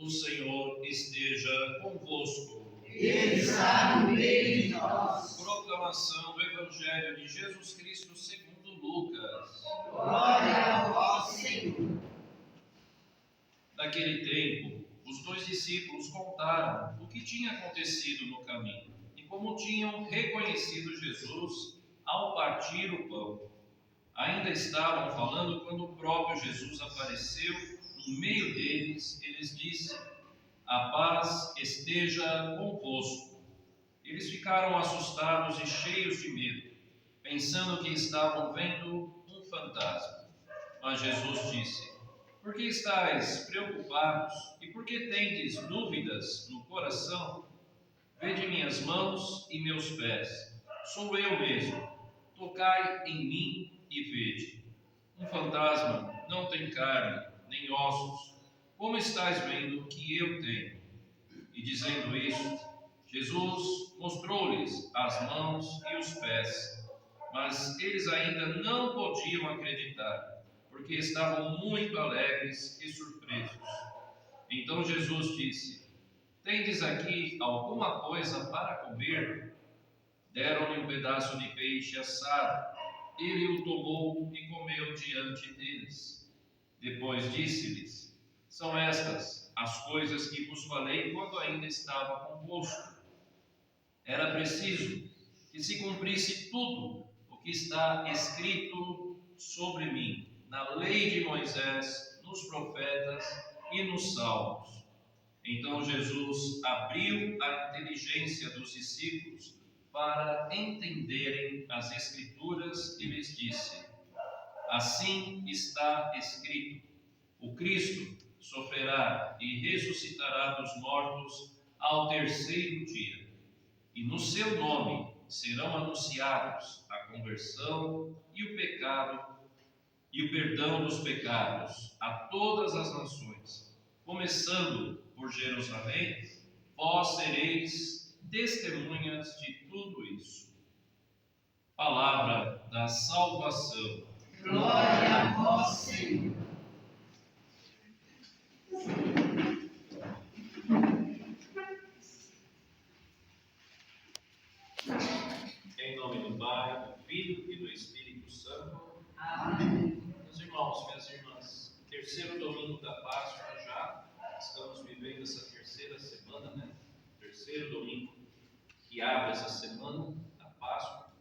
O Senhor esteja convosco. Ele está no meio de nós. Proclamação do Evangelho de Jesus Cristo segundo Lucas. Glória a vós, Senhor. Naquele tempo, os 2 discípulos contaram o que tinha acontecido no caminho e como tinham reconhecido Jesus ao partir o pão. Ainda estavam falando quando o próprio Jesus apareceu no meio deles e lhes disse: "A paz esteja convosco." Eles ficaram assustados e cheios de medo, pensando que estavam vendo um fantasma. Mas Jesus disse: "Por que estáis preocupados e por que tendes dúvidas no coração? Vede minhas mãos e meus pés. Sou eu mesmo. Tocai em mim e vede. Um fantasma não tem carne nem ossos, como estáis vendo que eu tenho." E dizendo isso, Jesus mostrou-lhes as mãos e os pés, mas eles ainda não podiam acreditar, porque estavam muito alegres e surpresos. Então Jesus disse: "Tendes aqui alguma coisa para comer?" Deram-lhe um pedaço de peixe assado. Ele o tomou e comeu diante deles. Depois disse-lhes: "São estas as coisas que vos falei quando ainda estava convosco. Era preciso que se cumprisse tudo o que está escrito sobre mim, na lei de Moisés, nos profetas e nos salmos." Então Jesus abriu a inteligência dos discípulos para entenderem as Escrituras e lhes disse: "Assim está escrito: o Cristo sofrerá e ressuscitará dos mortos ao terceiro dia, e no seu nome serão anunciados a conversão e o perdão dos pecados a todas as nações, começando por Jerusalém. Vós sereis testemunhas de tudo isso." Palavra da salvação. Glória a vós, Senhor. Em nome do Pai, do Filho e do Espírito Santo. Amém. Meus irmãos, minhas irmãs, terceiro domingo da Páscoa já. Estamos vivendo essa terceira semana, né? Terceiro domingo que abre essa semana da Páscoa.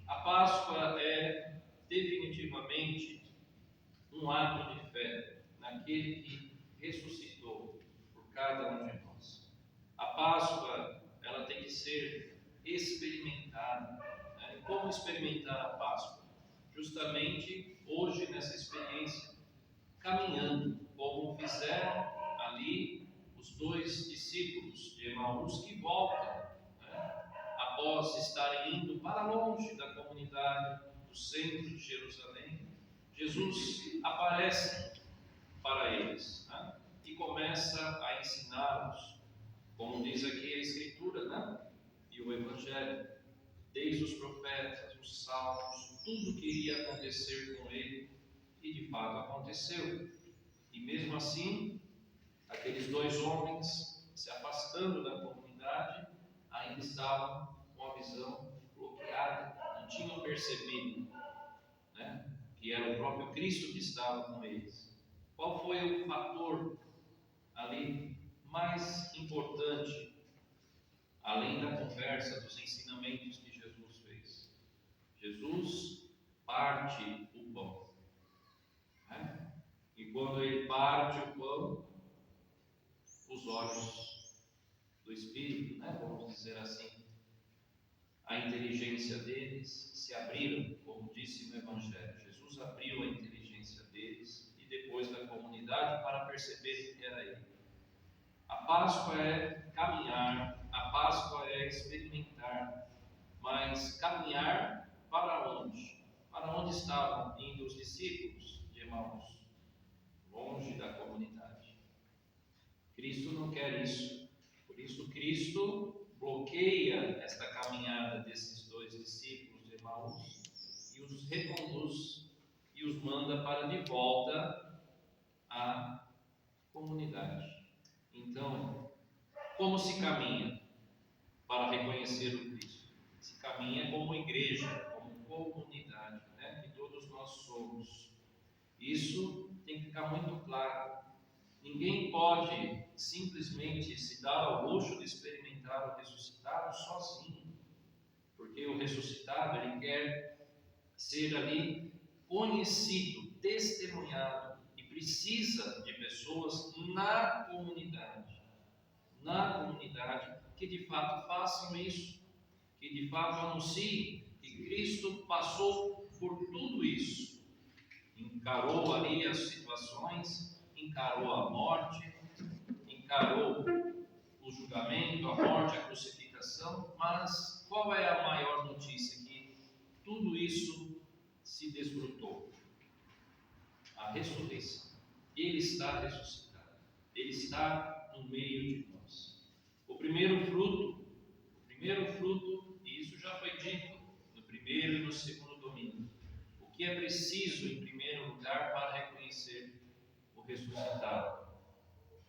A Páscoa é definitivamente um ato de fé naquele que ressuscitou por cada um de nós. A Páscoa, ela tem que ser experimentada. Né? E como experimentar a Páscoa? Justamente hoje, nessa experiência, caminhando, como fizeram ali os 2 discípulos de Emaús que voltam, né? Após estarem indo para longe da comunidade, do centro de Jerusalém. Jesus aparece para eles, né? E começa a ensiná-los, como diz aqui a Escritura, né? E o Evangelho, desde os profetas, os salmos, tudo que iria acontecer com ele, e de fato aconteceu. E mesmo assim, aqueles 2 homens, se afastando da comunidade, ainda estavam com a visão bloqueada, não tinham percebido, né, que era o próprio Cristo que estava com eles. Qual foi o fator ali mais importante, além da conversa, dos ensinamentos que Jesus fez? Jesus parte o pão, né? E quando ele parte o pão, os olhos do Espírito, né, vamos dizer assim, a inteligência deles se abriram, como disse no Evangelho. Jesus abriu a inteligência deles e depois da comunidade para perceberem que era ele. A Páscoa é caminhar, a Páscoa é experimentar, mas caminhar para onde? Para onde estavam indo os discípulos de Emaús? Longe da comunidade. Cristo não quer isso. Por isso Cristo bloqueia esta caminhada desses 2 discípulos de Emaús e os reconduz e os manda para de volta à comunidade. Então, como se caminha para reconhecer o Cristo? Se caminha como igreja, como comunidade, né? Que todos nós somos. Isso tem que ficar muito claro. Ninguém pode simplesmente se dar ao luxo de experimentar o ressuscitado sozinho, porque o ressuscitado ele quer ser ali conhecido, testemunhado, e precisa de pessoas na comunidade que de fato façam isso, que de fato anunciem que Cristo passou por tudo isso, encarou ali as situações, encarou a morte, encarou o julgamento, a morte, a crucificação, mas qual é a maior notícia? Que tudo isso se desfrutou. A ressurreição. Ele está ressuscitado. Ele está no meio de nós. O primeiro fruto, e isso já foi dito no primeiro e no segundo domingo. O que é preciso, em primeiro lugar, para reconhecer o ressuscitado?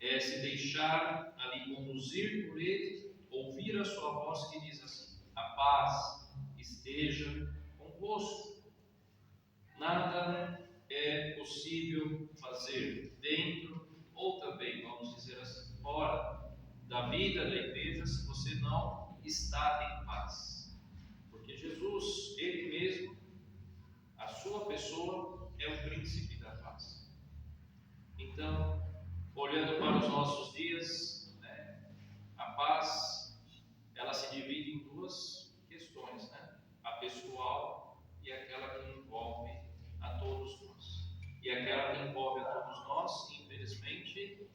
É se deixar ali conduzir por ele, ouvir a sua voz que diz assim: a paz esteja convosco. Nada é possível fazer dentro ou também, vamos dizer assim, fora da vida da igreja se você não está em paz. Porque Jesus, Ele mesmo, a sua pessoa é o príncipe da paz. Então, olhando para os nossos dias, né, a paz, ela se divide em duas questões, né? A pessoal e aquela que envolve a todos nós. E aquela que envolve a todos nós, infelizmente,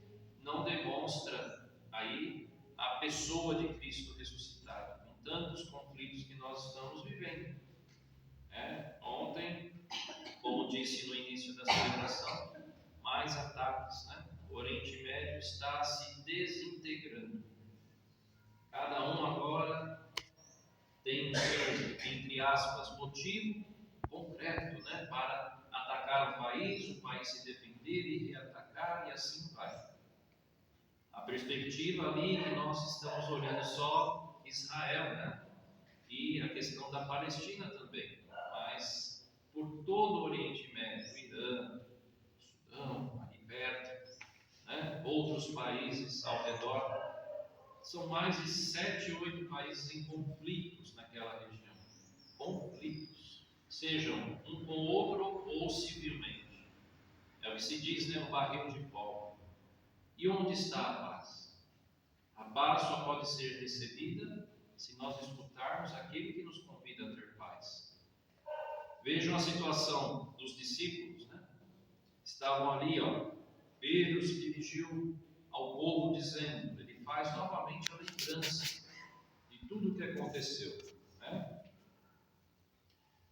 não demonstra aí a pessoa de Cristo ressuscitado, com tantos conflitos que nós estamos vivendo. Ontem, como disse no início da celebração, mais ataques, né? O Oriente Médio está se desintegrando. Cada um agora tem o seu, entre aspas, motivo concreto, né? Para atacar o país se defender e reatacar, e assim vai. A perspectiva ali que nós estamos olhando só Israel, né? E a questão da Palestina também, mas por todo o Oriente Médio, Irã, Sudão, ali perto, né? Outros países ao redor, são mais de 7, 8 países em conflitos naquela região. Conflitos, sejam um com o outro ou civilmente. É o que se diz, né? Um barril de pólvora. E onde está a paz? A paz só pode ser recebida se nós escutarmos aquele que nos convida a ter paz. Vejam a situação dos discípulos, né? Estavam ali, Pedro se dirigiu ao povo dizendo, ele faz novamente a lembrança de tudo o que aconteceu, né?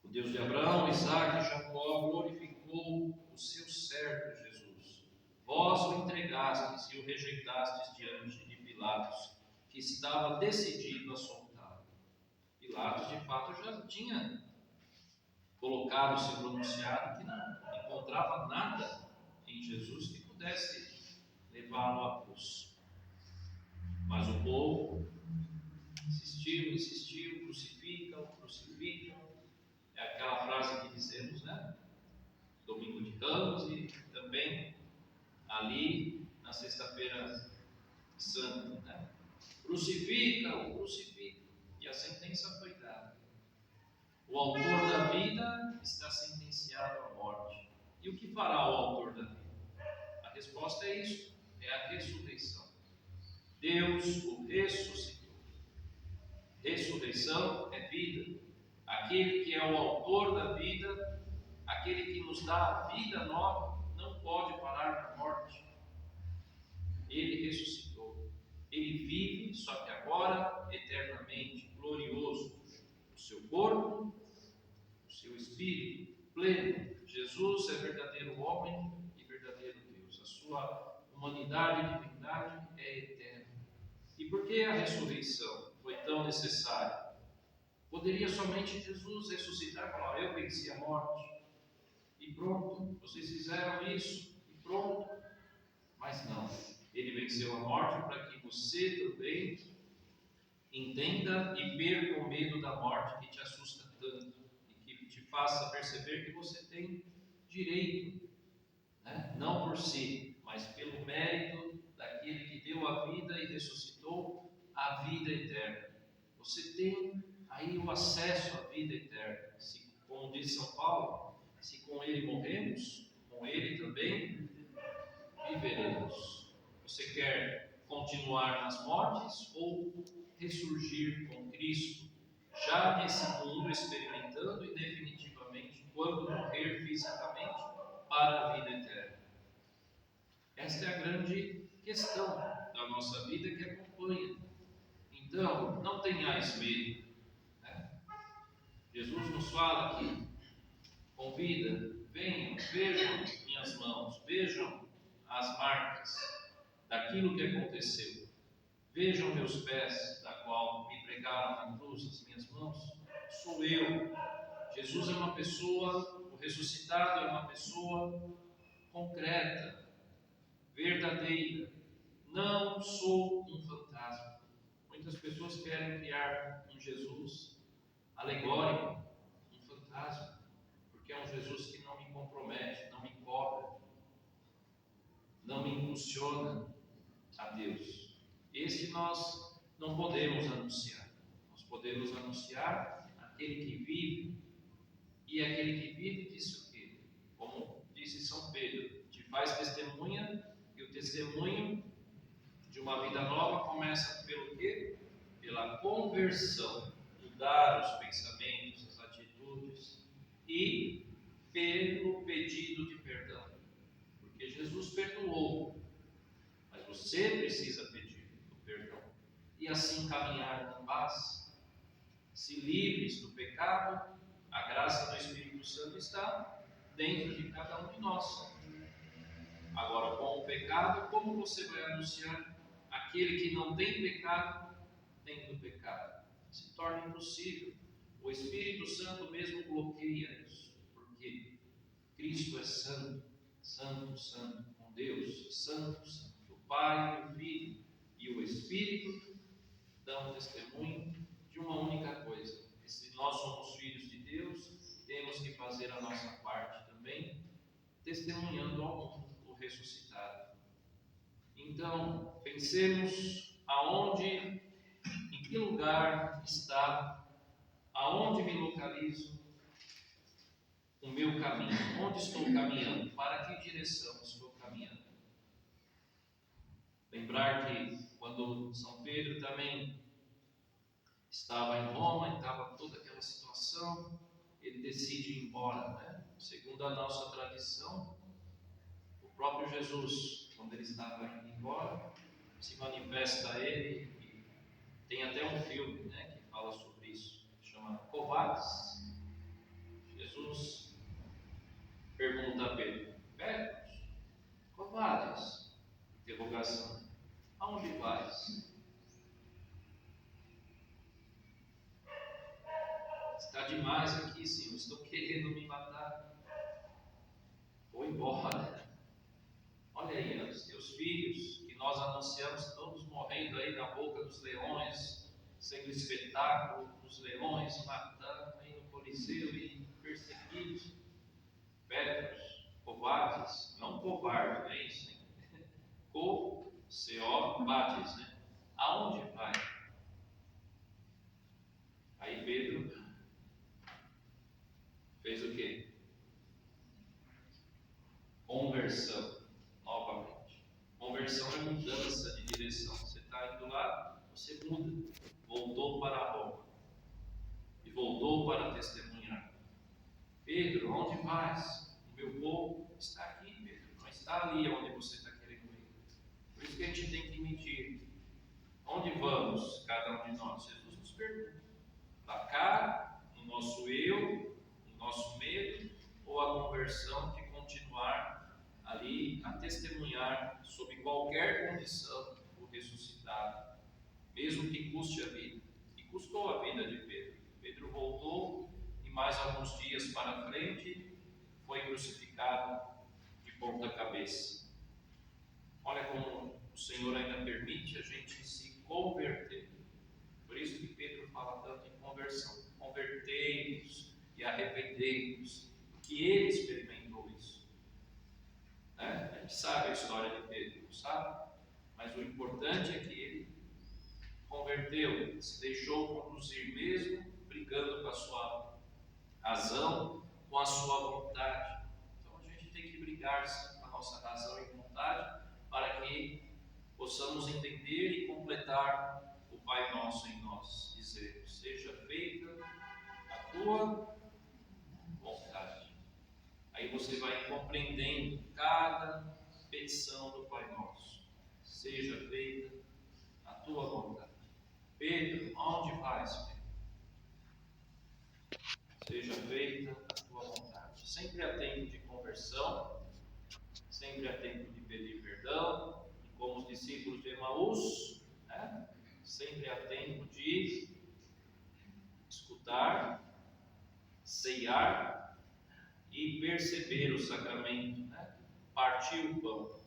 O Deus de Abraão, Isaac e Jacó glorificou o seu servo Jesus. Vós o entregastes e o rejeitastes diante de Pilatos, que estava decidido a soltá-lo. Pilatos, de fato, já tinha colocado, se pronunciado, que não encontrava nada em Jesus que pudesse levá-lo à cruz. Mas o povo insistiu, crucificam. É aquela frase que dizemos, né? Domingo de Ramos e também ali na sexta-feira santa, né? Crucificam. E a sentença foi dada. O autor da vida está sentenciado à morte. E o que fará o autor da vida? A resposta é isso, é a ressurreição. Deus o ressuscitou. Ressurreição é vida. Aquele que é o autor da vida, aquele que nos dá a vida nova, não pode parar na morte. Ele ressuscitou. Ele vive, só que agora, eternamente, glorioso. O seu corpo, o seu espírito, pleno. Jesus é verdadeiro homem e verdadeiro Deus. A sua humanidade e divindade é eterna. E por que a ressurreição foi tão necessária? Poderia somente Jesus ressuscitar e falar, eu venci a morte. E pronto, vocês fizeram isso, e pronto. Mas não, ele venceu a morte, para que você também entenda e perca o medo da morte que te assusta tanto e que te faça perceber que você tem direito, né? Não por si, mas pelo mérito daquele que deu a vida e ressuscitou a vida eterna. Você tem aí o acesso à vida eterna. Como diz São Paulo, se com ele morremos, com ele também viveremos. Você quer continuar nas mortes ou ressurgir com Cristo, já nesse mundo, experimentando e definitivamente, quando morrer fisicamente, para a vida eterna? Esta é a grande questão da nossa vida que acompanha. Então, não tenhais medo, né? Jesus nos fala aqui, convida, venham, vejam minhas mãos, vejam as marcas daquilo que aconteceu, vejam meus pés, da qual me pregaram na cruz, as minhas mãos, sou eu. Jesus é uma pessoa, o ressuscitado é uma pessoa concreta, verdadeira. Não sou um fantasma. Muitas pessoas querem criar um Jesus alegórico, um fantasma, porque é um Jesus que não me compromete, não me cobra, não me impulsiona a Deus. Este nós não podemos anunciar. Nós podemos anunciar aquele que vive, e aquele que vive disse o quê? Como disse São Pedro, te faz testemunha, e o testemunho de uma vida nova começa pelo quê? Pela conversão, mudar os pensamentos, as atitudes e pelo pedido de perdão. Porque Jesus perdoou, mas você precisa pedir o perdão e assim caminhar na paz. Se livres do pecado, a graça do Espírito Santo está dentro de cada um de nós. Agora, com o pecado, como você vai anunciar aquele que não tem pecado dentro do pecado? Se torna impossível. O Espírito Santo mesmo bloqueia isso, porque Cristo é santo, santo, santo, com Deus, santo, santo. O Pai, o Filho e o Espírito dão testemunho de uma única coisa: que se nós somos filhos de Deus, temos que fazer a nossa parte também, testemunhando ao mundo o ressuscitado. Então, pensemos em que lugar está, aonde me localizo o meu caminho, onde estou caminhando, para que direção estou caminhando. Lembrar que quando São Pedro também estava em Roma e estava toda aquela situação, ele decide ir embora, né? Segundo a nossa tradição, o próprio Jesus, quando ele estava indo embora, se manifesta a ele, e tem até um filme, né, que fala sobre isso, chama Covardes. Jesus pergunta a Pedro: Pedro, covardes? Interrogação. Aonde vais? Está demais aqui, Senhor. Estou querendo me matar. Vou embora. Olha aí, os teus filhos, que nós anunciamos, todos morrendo aí na boca dos leões, sendo espetáculo dos leões, matando aí no Coliseu e perseguidos. Pedros, covardes, não covarde, é isso, hein? Co-C-O-Vades, né? Aonde vai? Aí Pedro fez o quê? Conversão, novamente. Conversão é mudança de direção. Você está indo lá, você muda. Voltou para Roma. E voltou para testemunhar. Pedro, onde vais? O meu povo está aqui, Pedro. Não está ali onde você está querendo ir. Por isso que a gente tem que medir. Onde vamos, cada um de nós? Jesus nos pergunta. Para cá, no nosso eu, no nosso medo, ou a conversão de continuar ali a testemunhar sob qualquer condição o ressuscitado, mesmo que custe a vida. E custou a vida de Pedro. Pedro voltou e mais alguns dias para frente foi crucificado de ponta cabeça. Olha como o Senhor ainda permite a gente se converter. Por isso que Pedro fala tanto em conversão. Convertei-vos e arrependei-vos, que ele experimentou isso. Né? A gente sabe a história de Pedro, sabe? Mas o importante é que ele converteu, se deixou conduzir mesmo, brigando com a sua razão, com a sua vontade. Então a gente tem que brigar sim, com a nossa razão e vontade para que possamos entender e completar o Pai Nosso em nós, dizer: seja feita a tua vontade. Aí você vai compreendendo cada petição do Pai Nosso. Seja feita a tua vontade. Pedro, onde vais, Pedro? Seja feita a tua vontade. Sempre há tempo de conversão, sempre há tempo de pedir perdão, e como os discípulos de Emaús, né? Sempre há tempo de escutar, ceiar e perceber o sacramento, né? Partir o pão,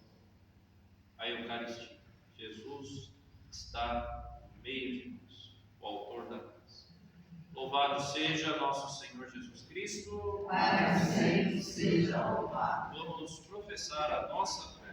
a Eucaristia. Jesus está no meio de nós, o autor da paz. Louvado seja nosso Senhor Jesus Cristo. Para sempre seja louvado. Vamos professar a nossa fé.